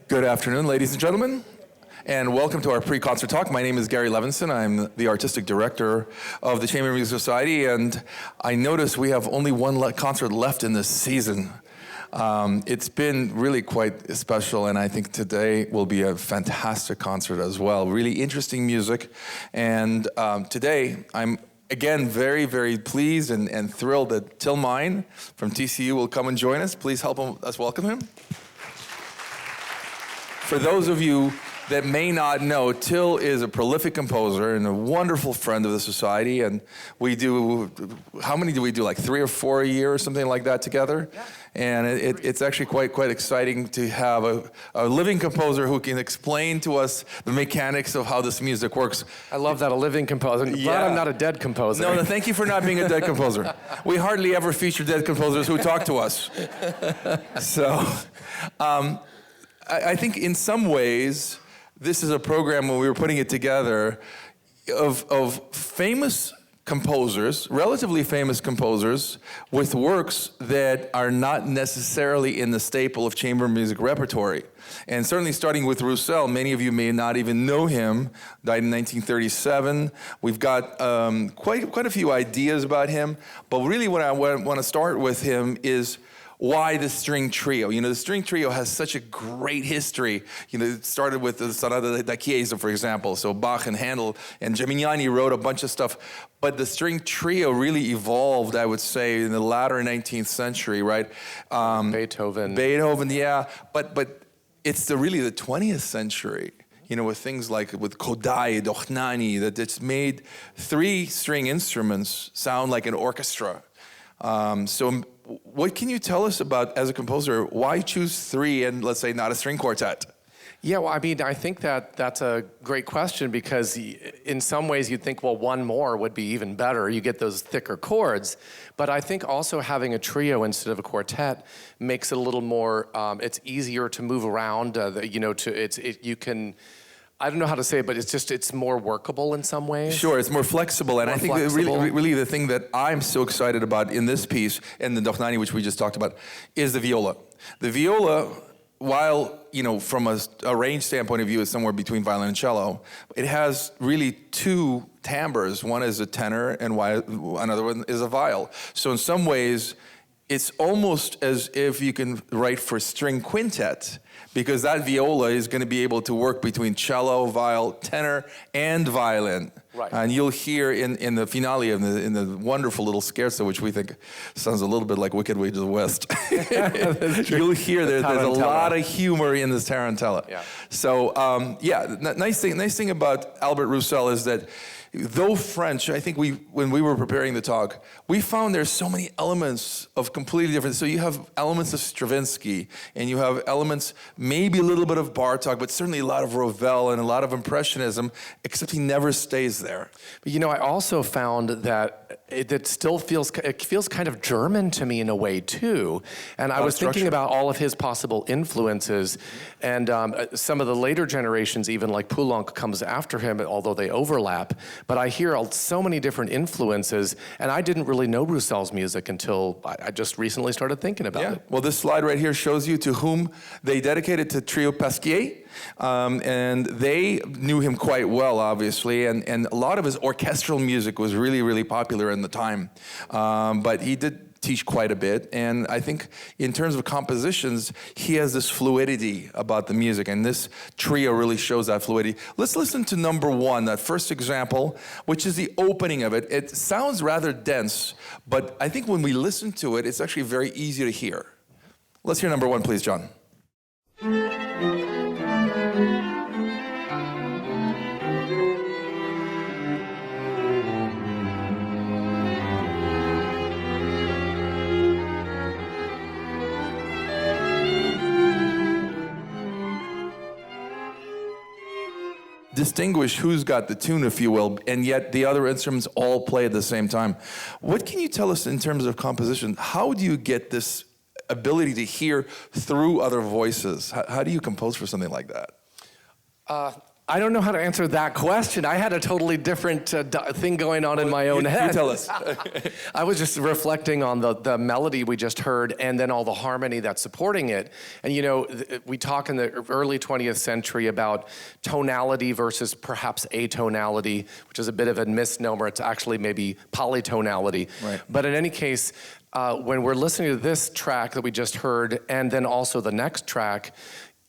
Good afternoon, ladies and gentlemen, and welcome to our pre-concert talk. My name is Gary Levinson. I'm the artistic director of the Chamber Music Society, and I notice we have only one concert left in this season. It's been really quite special, and I think today will be a fantastic concert as well. Really interesting music, and today I'm again very, very pleased and thrilled that Till Meyn from TCU will come and join us. Please help us welcome him. For those of you that may not know, Till is a prolific composer and a wonderful friend of the Society, and we do, how many do we do, like 3 or 4 a year or something like that together? Yeah. And it's actually quite exciting to have a living composer who can explain to us the mechanics of how this music works. I love that, a living composer. I'm glad I'm not a dead composer. No, thank you for not being a dead composer. We hardly ever feature dead composers who talk to us. So, I think in some ways, this is a program when we were putting it together of famous composers, relatively famous composers, with works that are not necessarily in the staple of chamber music repertory. And certainly starting with Roussel, many of you may not even know him, died in 1937. We've got quite a few ideas about him, but really what I want to start with him is why the string trio? You know, the string trio has such a great history. You know, it started with the Sonata da Chiesa, for example. So Bach and Handel and Gimignani wrote a bunch of stuff. But the string trio really evolved, I would say, in the latter 19th century, right? Beethoven, yeah. But it's really the 20th century. You know, with things like with Kodai, Dochnani, that it's made 3-string instruments sound like an orchestra. So what can you tell us about, as a composer, why choose 3 and, let's say, not a string quartet? Yeah, well, I mean, I think that's a great question because in some ways you'd think, well, 1 more would be even better. You get those thicker chords. But I think also having a trio instead of a quartet makes it a little more, it's easier to move around, you know, you can, I don't know how to say it, but it's more workable in some ways. Sure, it's more flexible, and I think really the thing that I'm so excited about in this piece, and the Dochnani, which we just talked about, is the viola. The viola, while, you know, from a range standpoint of view, is somewhere between violin and cello, it has really 2 timbres. One is a tenor, and another one is a viol. So in some ways, it's almost as if you can write for string quintet, because that viola is going to be able to work between cello, viol, tenor, and violin. Right. And you'll hear in the finale, in the wonderful little scherzo, which we think sounds a little bit like Wicked Way to the West. You'll hear there's a lot of humor in this tarantella. Yeah. So, nice thing about Albert Roussel is that, though French, I think when we were preparing the talk, we found there's so many elements of completely different. So you have elements of Stravinsky, and you have elements, maybe a little bit of Bartók, but certainly a lot of Ravel and a lot of Impressionism, except he never stays there. But you know, I also found that it feels kind of German to me in a way too. And I was thinking about all of his possible influences, and some of the later generations, even like Poulenc comes after him, although they overlap. But I hear so many different influences, and I didn't really know Roussel's music until I just recently started thinking about it. Well, this slide right here shows you to whom they dedicated to Trio Pasquier, and they knew him quite well, obviously, and a lot of his orchestral music was really, really popular in the time. But he did teach quite a bit, and I think in terms of compositions, he has this fluidity about the music, and this trio really shows that fluidity. Let's listen to number 1, that first example, which is the opening of it. It sounds rather dense, but I think when we listen to it, it's actually very easy to hear. Let's hear number 1, please, John. Distinguish who's got the tune, if you will, and yet the other instruments all play at the same time. What can you tell us in terms of composition? How do you get this ability to hear through other voices? How do you compose for something like that? I don't know how to answer that question. I had a totally different thing going on in my own head. You tell us. I was just reflecting on the melody we just heard and then all the harmony that's supporting it. And you know, we talk in the early 20th century about tonality versus perhaps atonality, which is a bit of a misnomer. It's actually maybe polytonality. Right. But in any case, when we're listening to this track that we just heard and then also the next track,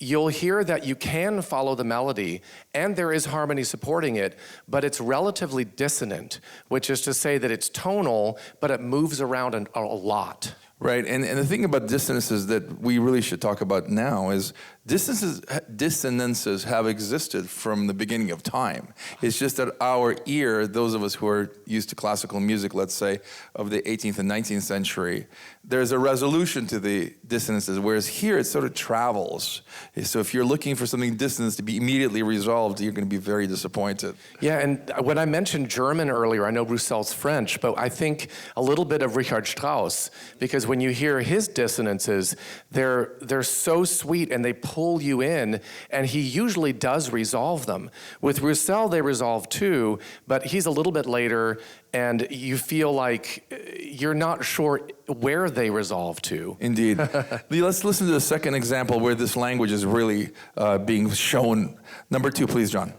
you'll hear that you can follow the melody and there is harmony supporting it, but it's relatively dissonant, which is to say that it's tonal, but it moves around a lot. Right, and the thing about dissonances that we really should talk about now is dissonances have existed from the beginning of time. It's just that our ear, those of us who are used to classical music, let's say, of the 18th and 19th century, there's a resolution to the dissonances, whereas here it sort of travels. So if you're looking for something dissonance to be immediately resolved, you're going to be very disappointed. Yeah, and when I mentioned German earlier, I know Roussel's French, but I think a little bit of Richard Strauss, because when you hear his dissonances, they're so sweet and they pull you in, and he usually does resolve them. With Roussel, they resolve too, but he's a little bit later, and you feel like you're not sure where they resolve to. Indeed. Let's listen to the second example where this language is really being shown. Number 2, please, John.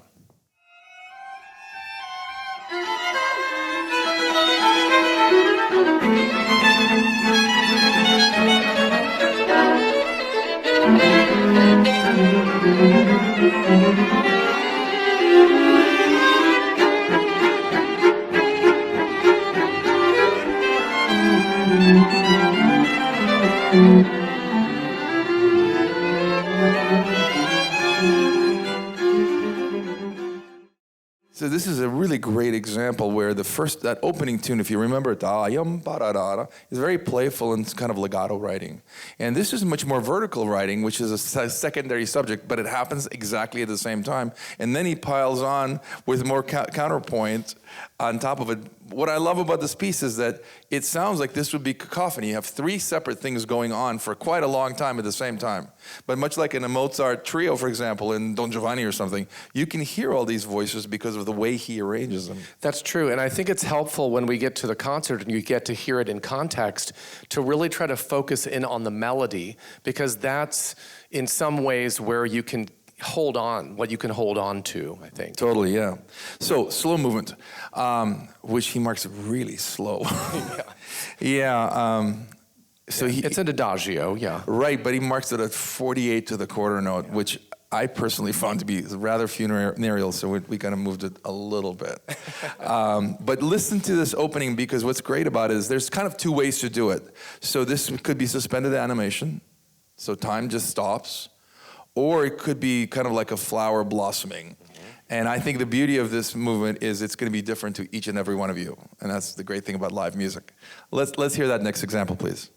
So this is a really great example where that opening tune, if you remember, is very playful and kind of legato writing. And this is much more vertical writing, which is a secondary subject, but it happens exactly at the same time. And then he piles on with more counterpoint on top of it. What I love about this piece is that it sounds like this would be cacophony. You have 3 separate things going on for quite a long time at the same time. But much like in a Mozart trio, for example, in Don Giovanni or something, you can hear all these voices because of the way he arranges them. That's true, and I think it's helpful when we get to the concert and you get to hear it in context to really try to focus in on the melody, because that's in some ways where you can hold on, what you can hold on to, I think. Totally, yeah. So, slow movement, which he marks really slow. Yeah. So it's an adagio, yeah. Right, but he marks it at 48 to the quarter note, which I personally found to be rather funereal, so we kind of moved it a little bit. But listen to this opening, because what's great about it is there's kind of 2 ways to do it. So this could be suspended animation, so time just stops, or it could be kind of like a flower blossoming. And I think the beauty of this movement is it's going to be different to each and every one of you, and that's the great thing about live music. Let's hear that next example, please.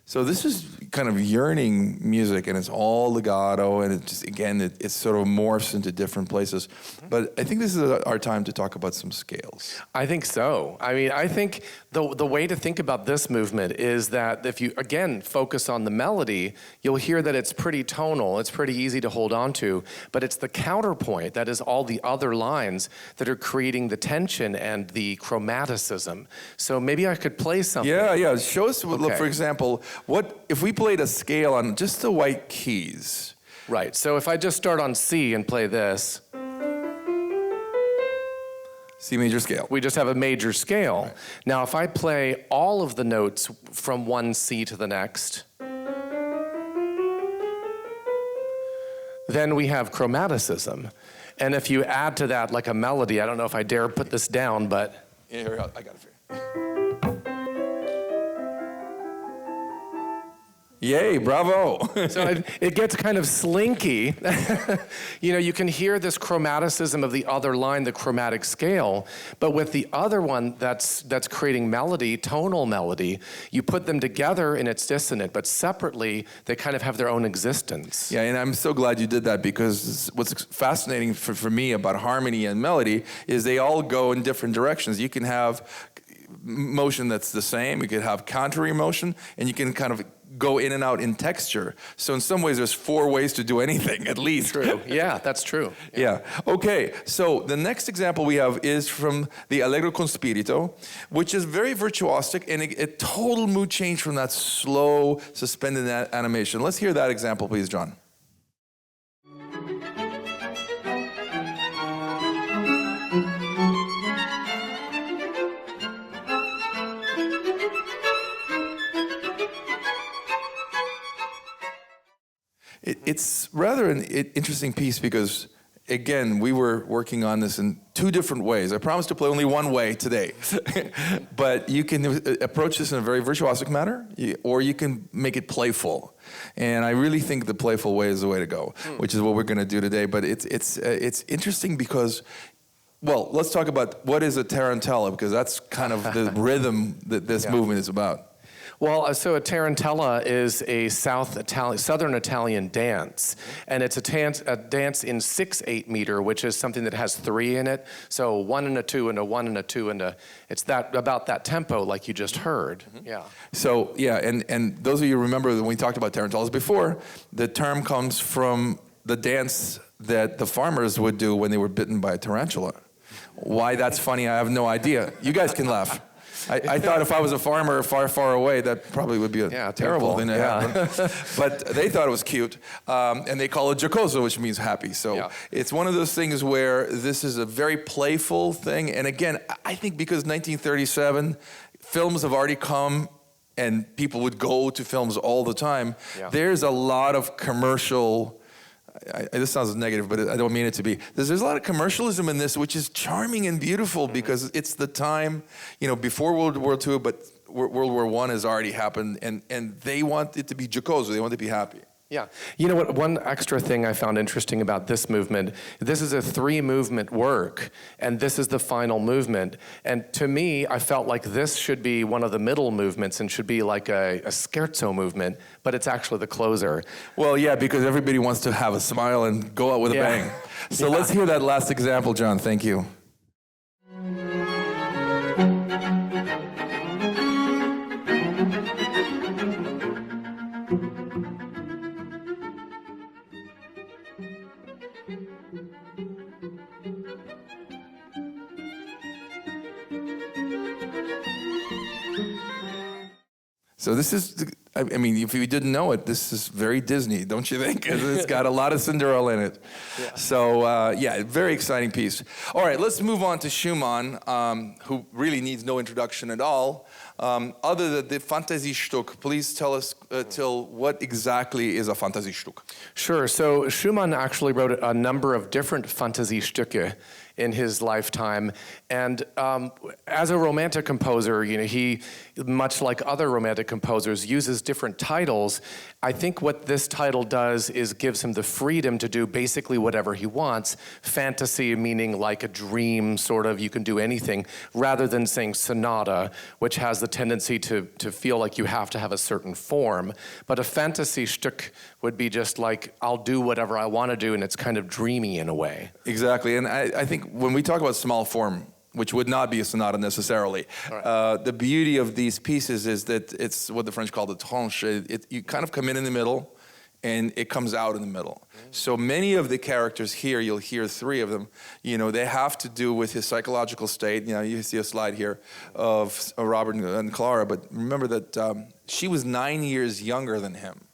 So this is kind of yearning music, and it's all legato, and it just, again, it sort of morphs into different places. But I think this is our time to talk about some scales. I think so. I mean, I think the way to think about this movement is that if you, again, focus on the melody, you'll hear that it's pretty tonal, it's pretty easy to hold on to, but it's the counterpoint, that is all the other lines that are creating the tension and the chromaticism. So maybe I could play something. Yeah. Show us, Okay. for example, what if we played a scale on just the white keys? Right, so if I just start on C and play this, C major scale. we just have a major scale. Right. Now, if I play all of the notes from one C to the next, then we have chromaticism. And if you add to that like a melody, I don't know if I dare put this down, but... Yeah, here, I got it for you. Yay, bravo. So it gets kind of slinky. You can hear this chromaticism of the other line, the chromatic scale, but with the other one that's creating melody, tonal melody, you put them together and it's dissonant, but separately, they kind of have their own existence. Yeah, and I'm so glad you did that, because what's fascinating for me about harmony and melody is they all go in different directions. You can have motion that's the same, you could have contrary motion, and you can kind of go in and out in texture. So in some ways, there's 4 ways to do anything, at least. True. Yeah, that's true. Yeah. Okay, so the next example we have is from the Allegro con spirito, which is very virtuosic and a total mood change from that slow, suspended animation. Let's hear that example, please, John. It's rather an interesting piece because, again, we were working on this in 2 different ways. I promised to play only one way today. But you can approach this in a very virtuosic manner, or you can make it playful. And I really think the playful way is the way to go, which is what we're going to do today. But it's interesting because, well, let's talk about what is a tarantella, because that's kind of the rhythm that this movement is about. Well, so a tarantella is a Southern Italian dance, and it's a dance in 6/8 meter, which is something that has 3 in it. So 1 and a 2 and a 1 and a 2 and a. It's about that tempo, like you just heard. Yeah. So yeah, and those of you who remember when we talked about tarantellas before, the term comes from the dance that the farmers would do when they were bitten by a tarantula. Why that's funny, I have no idea. You guys can laugh. I thought if I was a farmer far, far away, that probably would be a terrible thing to happen. But they thought it was cute, and they call it jocoso, which means happy. So it's one of those things where this is a very playful thing. And again, I think because 1937, films have already come, and people would go to films all the time, there's a lot of commercial... this sounds negative, but I don't mean it to be. There's a lot of commercialism in this, which is charming and beautiful because it's the time, before World War II, but World War I has already happened, and they want it to be jocoso. They want it to be happy. Yeah. You know what? One extra thing I found interesting about this movement, this is a 3-movement work, and this is the final movement. And to me, I felt like this should be one of the middle movements and should be like a scherzo movement, but it's actually the closer. Well, yeah, because everybody wants to have a smile and go out with a bang. So let's hear that last example, John. Thank you. So this is, I mean, if you didn't know it, this is very Disney, don't you think? It's got a lot of Cinderella in it. Yeah. So, yeah, very exciting piece. All right, let's move on to Schumann, who really needs no introduction at all. Other than the Fantasiestück, please tell us, Till, what exactly is a Fantasiestück? Sure. So Schumann actually wrote a number of different Fantasiestücke in his lifetime. And as a romantic composer, he, much like other romantic composers, uses different titles. I think what this title does is gives him the freedom to do basically whatever he wants. Fantasy meaning like a dream, sort of, you can do anything, rather than saying sonata, which has the tendency to feel like you have to have a certain form. But a Fantasiestück would be just like, I'll do whatever I want to do, and it's kind of dreamy in a way. Exactly, and I think when we talk about small form, which would not be a sonata necessarily, the beauty of these pieces is that it's what the French call the tranche. You kind of come in the middle, and it comes out in the middle. So many of the characters here, you'll hear 3 of them, they have to do with his psychological state. You see a slide here of Robert and Clara, but remember that she was 9 years younger than him,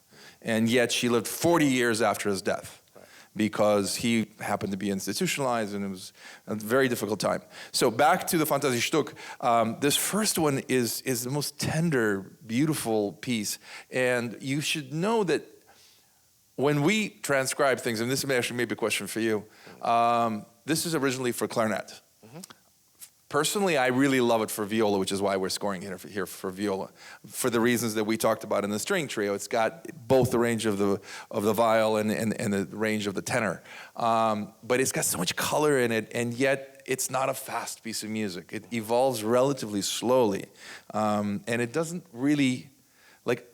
and yet she lived 40 years after his death, because he happened to be institutionalized, and it was a very difficult time. So back to the Fantasiestück. This first one is the most tender, beautiful piece, and you should know that when we transcribe things, and this may actually be a question for you, this is originally for clarinet. Personally, I really love it for viola, which is why we're scoring here for viola, for the reasons that we talked about in the string trio. It's got both the range of the viol and the range of the tenor, but it's got so much color in it, and yet it's not a fast piece of music. It evolves relatively slowly, and it doesn't really.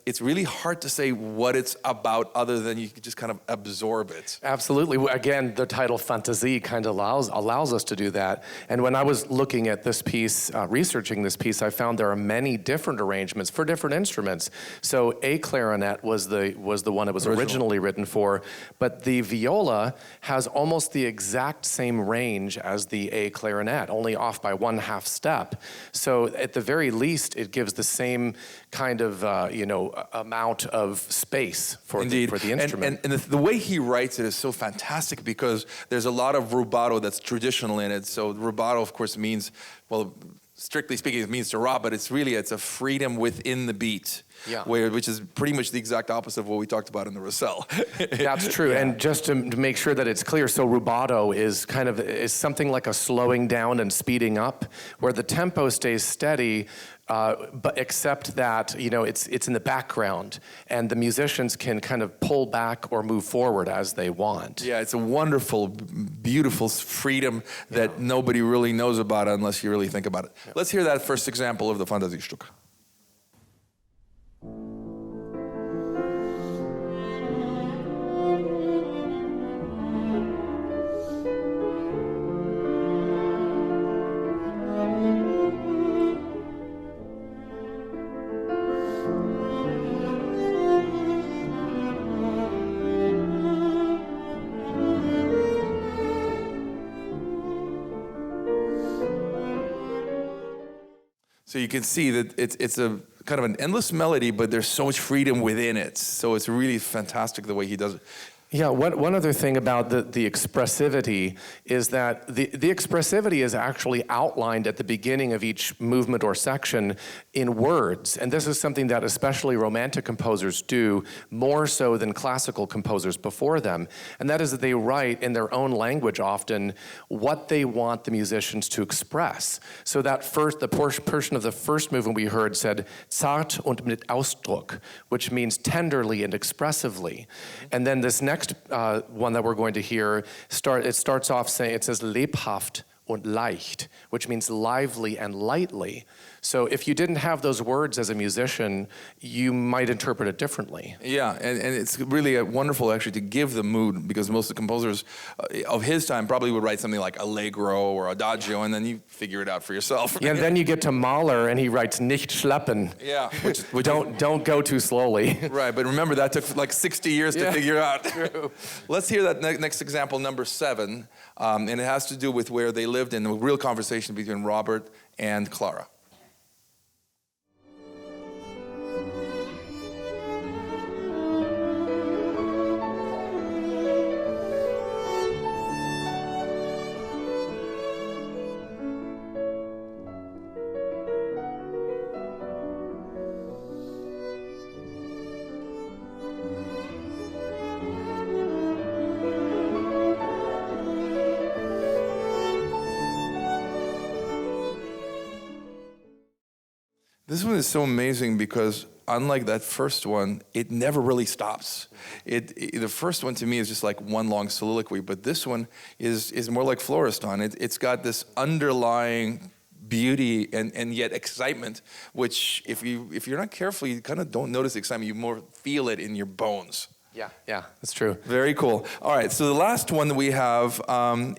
It's really hard to say what it's about other than you can just kind of absorb it. Absolutely. Again, the title Fantasie kind of allows us to do that. And when I was looking at this piece, researching this piece, I found there are many different arrangements for different instruments. So A clarinet was the one it was originally written for, but the viola has almost the exact same range as the A clarinet, only off by 1/2 step. So at the very least, it gives the same kind of amount of space for the instrument. And the way he writes it is so fantastic because there's a lot of rubato that's traditional in it. So rubato, of course, means, well, strictly speaking, it means to rob, but it's a freedom within the beat. Yeah. Which is pretty much the exact opposite of what we talked about in the Roussel. That's true. Yeah. And just to make sure that it's clear, so rubato is something like a slowing down and speeding up, where the tempo stays steady, but except that it's in the background, and the musicians can kind of pull back or move forward as they want. Yeah, it's a wonderful, beautiful freedom that nobody really knows about unless you really think about it. Yeah. Let's hear that first example of the Fantasiestück. So you can see that it's a kind of an endless melody, but there's so much freedom within it. So it's really fantastic the way he does it. Yeah, one other thing about the expressivity is that the expressivity is actually outlined at the beginning of each movement or section in words. And this is something that especially Romantic composers do more so than classical composers before them. And that is that they write in their own language often what they want the musicians to express. So that the portion of the first movement we heard said zart und mit Ausdruck, which means tenderly and expressively. And then this next one that we're going to hear, it starts off saying, it says lebhaft und leicht, which means lively and lightly. So if you didn't have those words as a musician, you might interpret it differently. Yeah, and it's really wonderful actually to give the mood, because most of the composers of his time probably would write something like Allegro or Adagio, and then you figure it out for yourself. Yeah, and then you get to Mahler and he writes nicht schleppen. Yeah. Which don't go too slowly. Right, but remember that took like 60 years to figure out. True. Let's hear that next example, number 7, and it has to do with where they lived in a real conversation between Robert and Clara. This one is so amazing because unlike that first one, it never really stops. The first one to me is just like one long soliloquy, but this one is more like Florestan. It's got this underlying beauty and yet excitement, which if you're not careful, you kind of don't notice the excitement. You more feel it in your bones. Yeah, that's true. Very cool. All right, so the last one that we have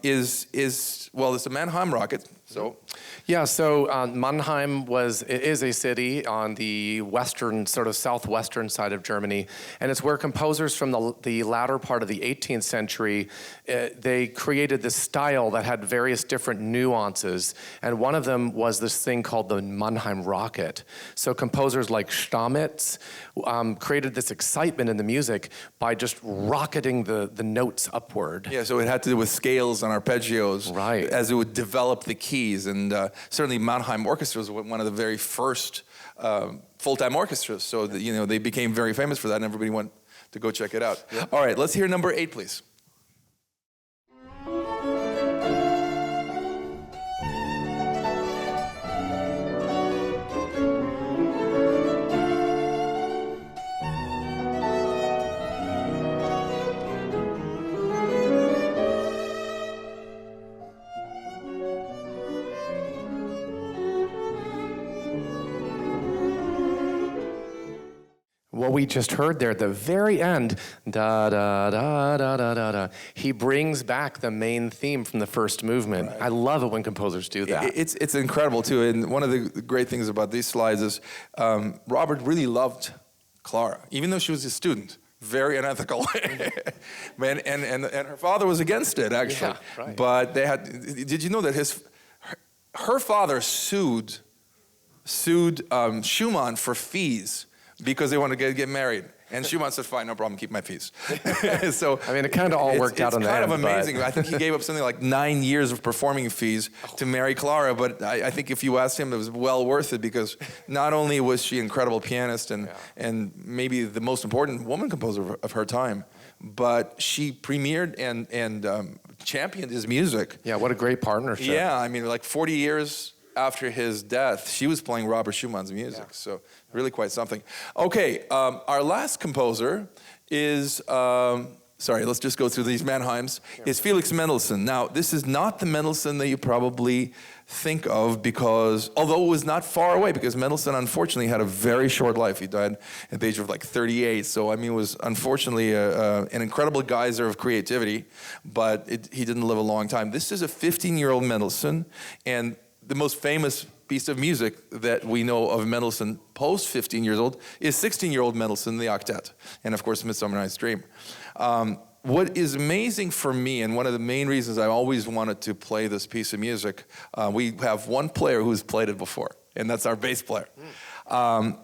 is it's a Mannheim rocket. So. Yeah, so Mannheim is a city on the western, sort of southwestern side of Germany, and it's where composers from the latter part of the 18th century, they created this style that had various different nuances, and one of them was this thing called the Mannheim rocket. So composers like Stamitz created this excitement in the music by just rocketing the notes upward. Yeah, so it had to do with scales and arpeggios, right, as it would develop the keys, and certainly Mannheim orchestras were one of the very first full-time orchestras, so that, they became very famous for that, and everybody went to go check it out. Yep. All right, let's hear number 8, please. what we just heard there at the very end, da da da da da da da, he brings back the main theme from the first movement. Right. I love it when composers do that. It's incredible too, and one of the great things about these slides is Robert really loved Clara, even though she was his student. Very unethical. Man, and her father was against it, actually. Yeah, right. But they had, did you know that her father sued Schumann for fees because they wanted to get married. And Schumann said, fine, no problem, keep my fees. So I mean, it kind of all worked out in the end. It's kind of amazing. I think he gave up something like 9 years of performing fees to marry Clara, but I think if you asked him, it was well worth it because not only was she an incredible pianist and maybe the most important woman composer of her time, but she premiered and championed his music. Yeah, what a great partnership. Yeah, I mean, like 40 years after his death, she was playing Robert Schumann's music. Yeah. So really quite something. Okay, our last composer is, sorry, let's just go through these Mannheims, is Felix Mendelssohn. Now, this is not the Mendelssohn that you probably think of because, although it was not far away, because Mendelssohn unfortunately had a very short life. He died at the age of like 38. So, I mean, it was unfortunately an incredible geyser of creativity, but he didn't live a long time. This is a 15-year-old Mendelssohn, and the most famous piece of music that we know of Mendelssohn post 15 years old is 16-year-old Mendelssohn, the Octet, and of course, Midsummer Night's Dream. What is amazing for me, and one of the main reasons I always wanted to play this piece of music, we have one player who's played it before, and that's our bass player,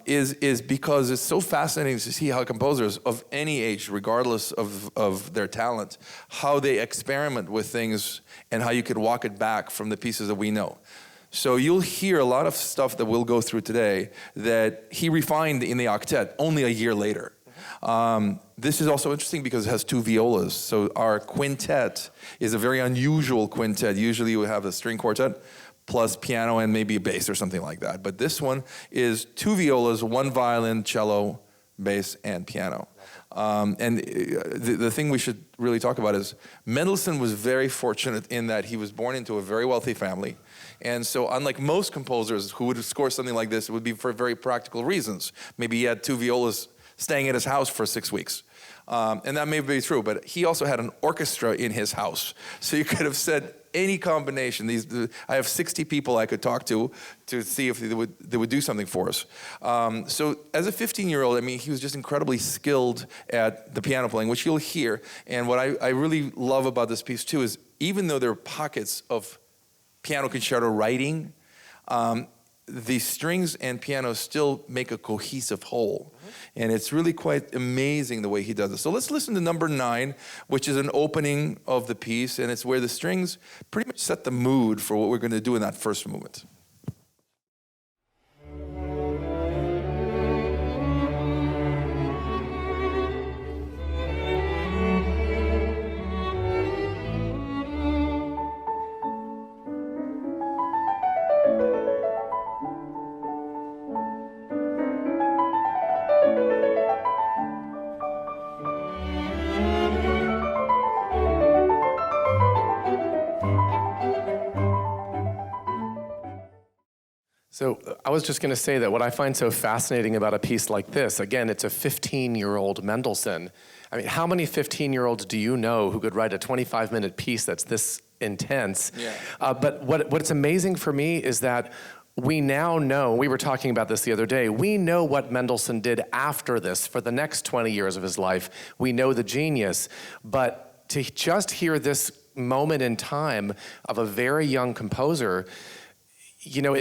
is because it's so fascinating to see how composers of any age, regardless of their talent, how they experiment with things and how you could walk it back from the pieces that we know. So you'll hear a lot of stuff that we'll go through today that he refined in the octet only a year later. This is also interesting because it has two violas. So our quintet is a very unusual quintet. Usually we have a string quartet plus piano and maybe a bass or something like that. But this one is two violas, one violin, cello, bass, and piano. And the thing we should really talk about is Mendelssohn was very fortunate in that he was born into a very wealthy family. And so unlike most composers who would score something like this, it would be for very practical reasons. Maybe he had two violas staying at his house for 6 weeks. And that may be true, but he also had an orchestra in his house. So you could have said any combination. I have 60 people I could talk to see if they would do something for us. So as a 15-year-old, I mean, he was just incredibly skilled at the piano playing, which you'll hear. And what I really love about this piece too is even though there are pockets of piano concerto writing, the strings and piano still make a cohesive whole. And it's really quite amazing the way he does it. So let's listen to number 9, which is an opening of the piece, and it's where the strings pretty much set the mood for what we're going to do in that first movement. So I was just going to say that what I find so fascinating about a piece like this, again, it's a 15-year-old Mendelssohn. I mean, how many 15-year-olds do you know who could write a 25-minute piece that's this intense? Yeah. But what's amazing for me is that we now know, we were talking about this the other day, we know what Mendelssohn did after this for the next 20 years of his life. We know the genius, but to just hear this moment in time of a very young composer, you know,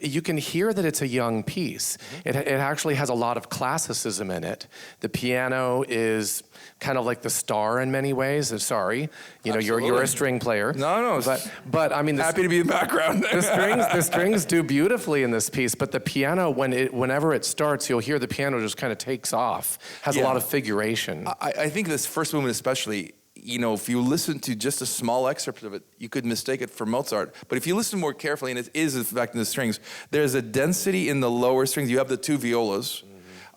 you can hear that it's a young piece. Mm-hmm. It actually has a lot of classicism in it. The piano is kind of like the star in many ways. Sorry, you know, you're a string player. No, but I mean, happy to be in the background. the strings do beautifully in this piece, but the piano, whenever it starts, you'll hear the piano just kind of takes off. Has a lot of figuration. I think this first movement especially, you know, if you listen to just a small excerpt of it, you could mistake it for Mozart. But if you listen more carefully, and it is in fact in the strings, there's a density in the lower strings. You have the two violas,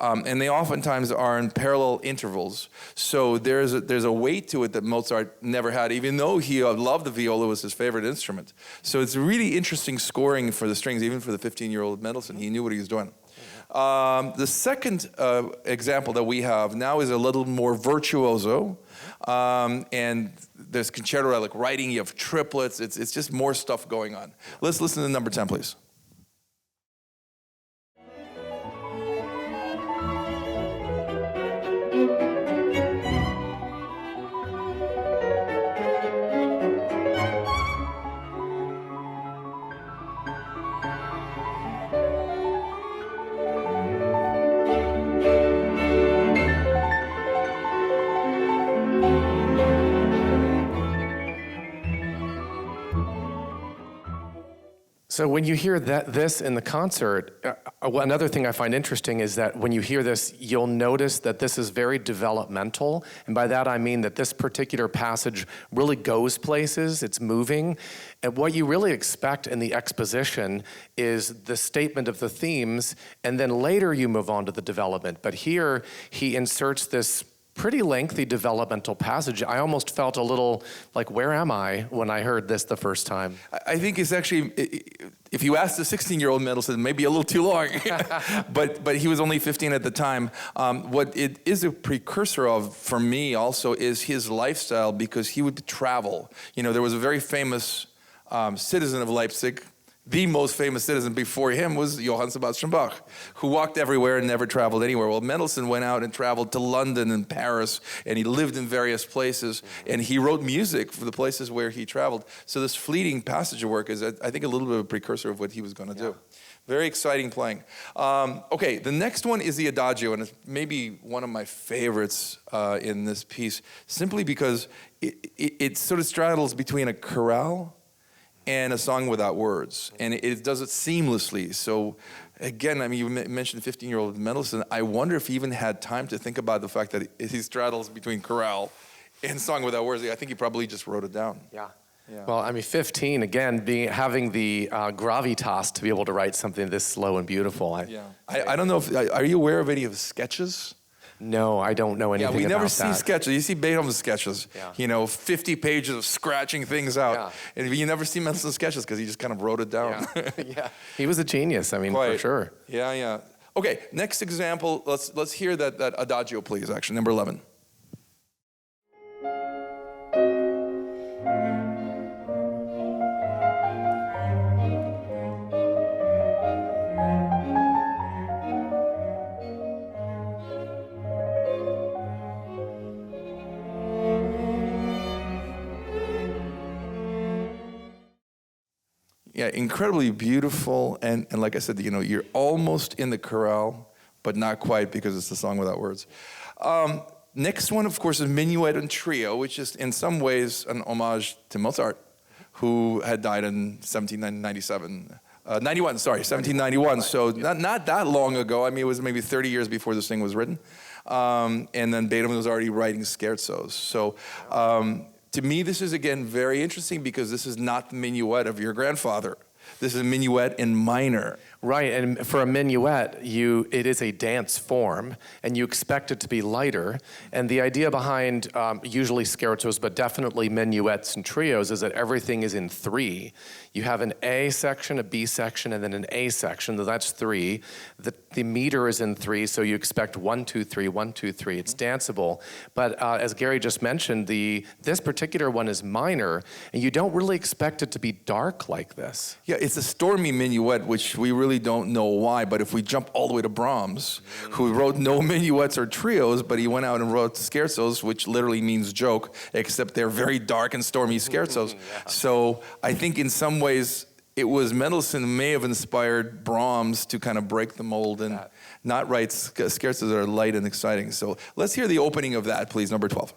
and they oftentimes are in parallel intervals. So there's a weight to it that Mozart never had, even though he loved the viola, was his favorite instrument. So it's really interesting scoring for the strings, even for the 15-year-old Mendelssohn. He knew what he was doing. The second example that we have now is a little more virtuoso, and there's concerto like writing. You have triplets. It's just more stuff going on. Let's listen to number 10, please. So when you hear this in the concert, another thing I find interesting is that when you hear this, you'll notice that this is very developmental. And by that I mean that this particular passage really goes places, it's moving. And what you really expect in the exposition is the statement of the themes, and then later you move on to the development. But here he inserts this pretty lengthy developmental passage. I almost felt a little like, where am I, when I heard this the first time? I think it's actually, if you ask the 16-year-old Mendelssohn, it may be a little too long, but he was only 15 at the time. What it is a precursor of, for me also, is his lifestyle, because he would travel. You know, there was a very famous citizen of Leipzig. The most famous citizen before him was Johann Sebastian Bach, who walked everywhere and never traveled anywhere. Well, Mendelssohn went out and traveled to London and Paris, and he lived in various places, and he wrote music for the places where he traveled. So this fleeting passage of work is, I think, a little bit of a precursor of what he was going to do. Very exciting playing. Okay, the next one is the Adagio, and it's maybe one of my favorites in this piece, simply because it sort of straddles between a chorale and a song without words, and it does it seamlessly. So again, I mean, you mentioned 15-year-old Mendelssohn. I wonder if he even had time to think about the fact that he straddles between chorale and song without words. I think he probably just wrote it down. Yeah. Well, I mean, 15, again, having the gravitas to be able to write something this slow and beautiful. I don't know are you aware of any of his sketches? No, I don't know anything about that. Yeah, we never see sketches. You see Beethoven's sketches, 50 pages of scratching things out. And you never see Mendelssohn's sketches because he just kind of wrote it down. He was a genius, I mean, for sure. Yeah. Okay, next example, let's hear that Adagio, please, actually, number 11. Yeah, incredibly beautiful, and like I said, you're almost in the chorale, but not quite, because it's the song without words. Next one, of course, is Minuet and Trio, which is in some ways an homage to Mozart, who had died in 1791. So not that long ago. I mean, it was maybe 30 years before this thing was written. And then Beethoven was already writing scherzos. So to me, this is, again, very interesting, because this is not the minuet of your grandfather. This is a minuet in minor. Right, and for a minuet, it is a dance form, and you expect it to be lighter. And the idea behind usually scherzos, but definitely minuets and trios, is that everything is in three. You have an A section, a B section, and then an A section. That's three. The meter is in three, so you expect 1, 2, 3, 1, 2, 3. It's danceable. But as Gary just mentioned, this particular one is minor, and you don't really expect it to be dark like this. Yeah, it's a stormy minuet, which we really don't know why, but if we jump all the way to Brahms, who wrote no minuets or trios, but he went out and wrote scherzos, which literally means joke, except they're very dark and stormy scherzos. So I think in some ways it was Mendelssohn may have inspired Brahms to kind of break the mold and not write scherzos that are light and exciting. So let's hear the opening of that, please, number 12.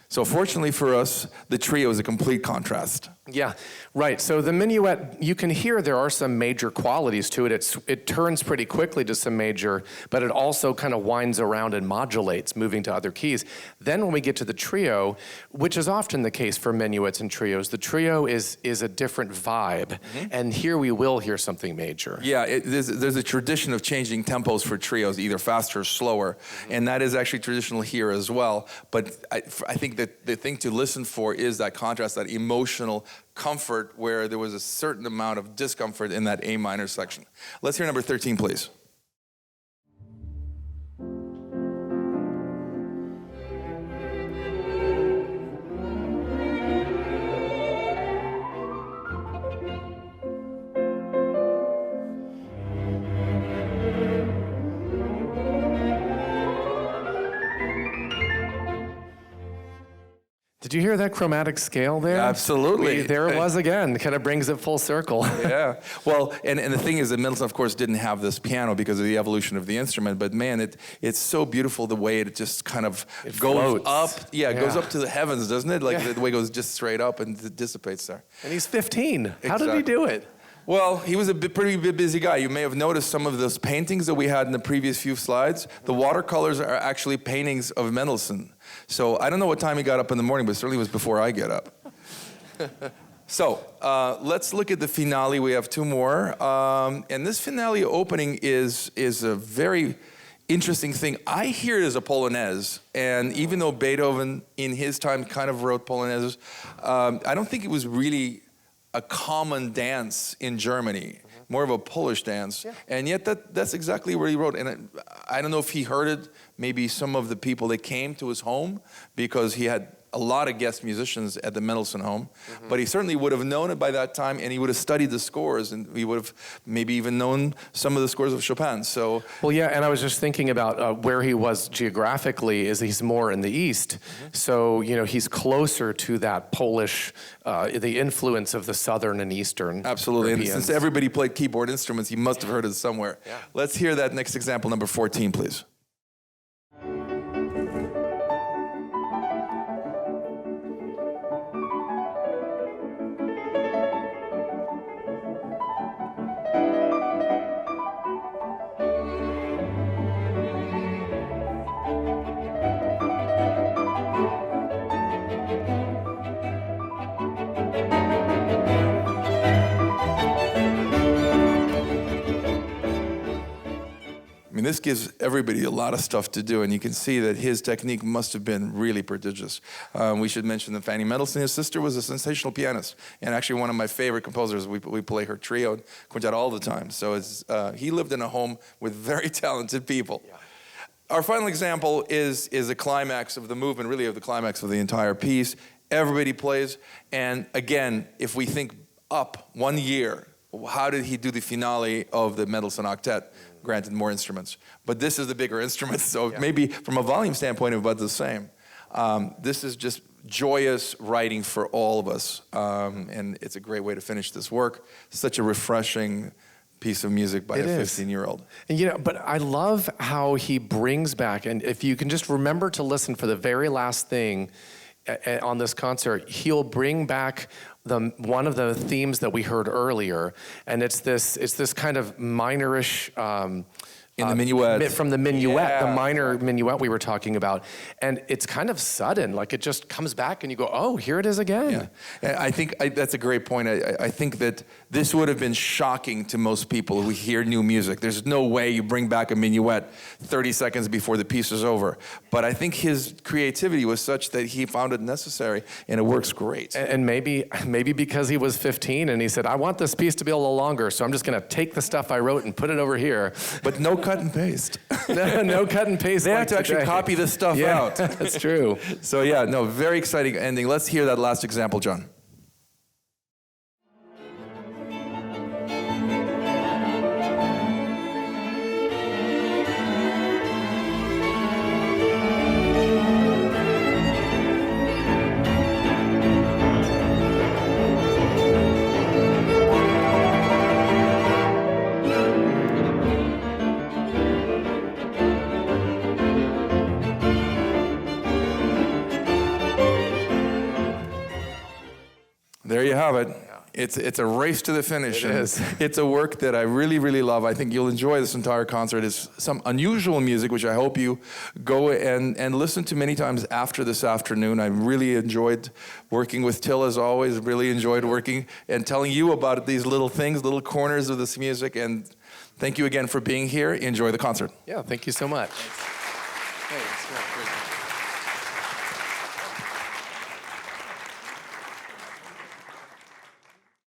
So fortunately for us, the trio is a complete contrast. Yeah, right. So the minuet, you can hear there are some major qualities to it. It turns pretty quickly to some major, but it also kind of winds around and modulates, moving to other keys. Then when we get to the trio, which is often the case for minuets and trios, the trio is a different vibe. And here we will hear something major. Yeah, there's a tradition of changing tempos for trios, either faster or slower. And that is actually traditional here as well. But I think that the thing to listen for is that contrast, that emotional comfort where there was a certain amount of discomfort in that A minor section. Let's hear number 13, please. Did you hear that chromatic scale there? Absolutely. There it was again. Kind of brings it full circle. Yeah. Well, and the thing is that Mendelssohn, of course, didn't have this piano because of the evolution of the instrument. But man, it's so beautiful the way it just kind of goes up. Yeah, it goes up to the heavens, doesn't it? Like the way it goes just straight up and it dissipates there. And he's 15. How did he do it? Well, he was a pretty busy guy. You may have noticed some of those paintings that we had in the previous few slides. The watercolors are actually paintings of Mendelssohn. So I don't know what time he got up in the morning, but it certainly was before I get up. So let's look at the finale. We have two more. And this finale opening is a very interesting thing. I hear it as a Polonaise. And even though Beethoven in his time kind of wrote Polonaises, I don't think it was really a common dance in Germany, more of a Polish dance. Yeah. And yet that's exactly where he wrote. And I don't know if he heard it, maybe some of the people that came to his home, because he had a lot of guest musicians at the Mendelssohn home, but he certainly would have known it by that time, and he would have studied the scores, and he would have maybe even known some of the scores of Chopin. So, well, yeah, and I was just thinking about where he was geographically. Is he's more in the east, so he's closer to that Polish, the influence of the southern and eastern. Absolutely, Europeans. And since everybody played keyboard instruments, he must have heard it somewhere. Yeah. Let's hear that next example, number 14, please. This gives everybody a lot of stuff to do, and you can see that his technique must have been really prodigious. We should mention that Fanny Mendelssohn, his sister, was a sensational pianist, and actually one of my favorite composers. We play her trio quintet all the time. So he lived in a home with very talented people. Yeah. Our final example is a climax of the movement, really of the climax of the entire piece. Everybody plays, and again, if we think up 1 year, how did he do the finale of the Mendelssohn Octet? Granted, more instruments. But this is the bigger instrument, so maybe from a volume standpoint, it's about the same. This is just joyous writing for all of us, and it's a great way to finish this work. Such a refreshing piece of music by a 15-year-old. And but I love how he brings back, and if you can just remember to listen for the very last thing on this concert, he'll bring back one of the themes that we heard earlier, and it's this kind of minorish in the minuet. From the minuet, the minor minuet we were talking about. And it's kind of sudden, like it just comes back and you go, oh, here it is again. Yeah. I think that's a great point. I think that this would have been shocking to most people who hear new music. There's no way you bring back a minuet 30 seconds before the piece is over. But I think his creativity was such that he found it necessary, and it works great. And maybe because he was 15 and he said, I want this piece to be a little longer, so I'm just going to take the stuff I wrote and put it over here. But no cut and paste. No cut and paste. They have to actually copy this stuff out. That's true. So very exciting ending. Let's hear that last example, John. have it. It's a race to the finish. It is. It's a work that I really, really love. I think you'll enjoy this entire concert. It's some unusual music, which I hope you go and listen to many times after this afternoon. I really enjoyed working with Till, as always. Really enjoyed working and telling you about these little things, little corners of this music. And thank you again for being here. Enjoy the concert. Yeah, thank you so much. Hey, it's great.